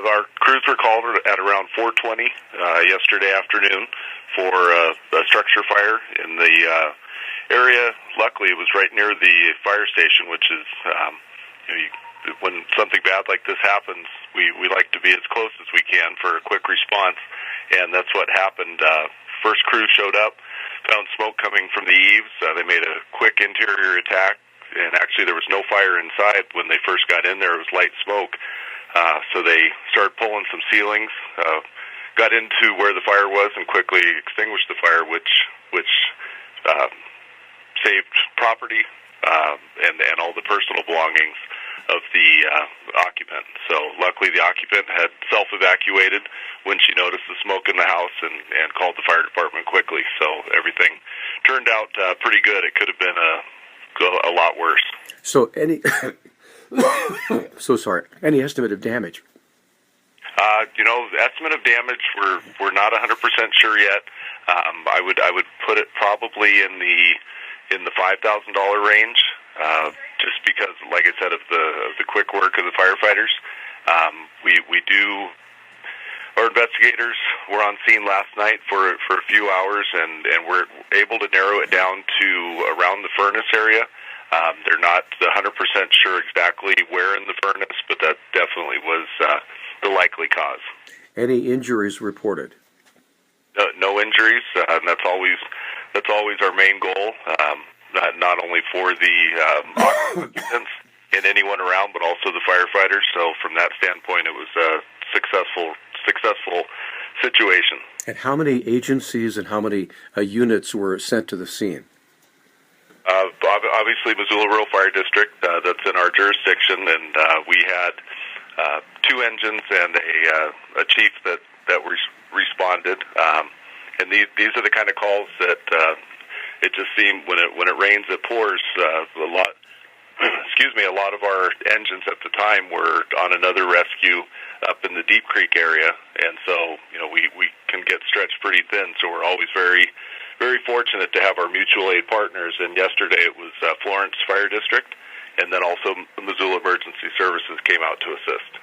Our crews were called at around 4:20 yesterday afternoon for a structure fire in the area. Luckily, it was right near the fire station, which is, when something bad like this happens, we like to be as close as we can for a quick response, and that's what happened. First crew showed up, found smoke coming from the eaves. They made a quick interior attack, and actually there was no fire inside when they first got in there. It was light smoke. So they started pulling some ceilings, got into where the fire was, and quickly extinguished the fire, which saved property and all the personal belongings of the occupant. So luckily the occupant had self-evacuated when she noticed the smoke in the house and called the fire department quickly. So everything turned out pretty good. It could have been a lot worse. So so sorry. Any estimate of damage? The estimate of damage we're not 100% sure yet. I would put it probably in the $5,000 range, just because, like I said, of the quick work of the firefighters. Our investigators were on scene last night for a few hours, and we're able to narrow it down to around the furnace area. They're not 100% sure exactly where in the furnace, but that definitely was the likely cause. Any injuries reported? No injuries. And that's always our main goal. Not only for the occupants and anyone around, but also the firefighters. So from that standpoint, it was a successful situation. And how many agencies and how many units were sent to the scene? Obviously, Missoula Rural Fire District, that's in our jurisdiction, and we had 2 engines and a chief that responded. And these are the kind of calls that it just seemed when it rains, it pours. A lot of our engines at the time were on another rescue up in the Deep Creek area, and so we can get stretched pretty thin. So we're always very, very fortunate to have our mutual aid partners. And yesterday it was Florence Fire District, and then also Missoula Emergency Services came out to assist.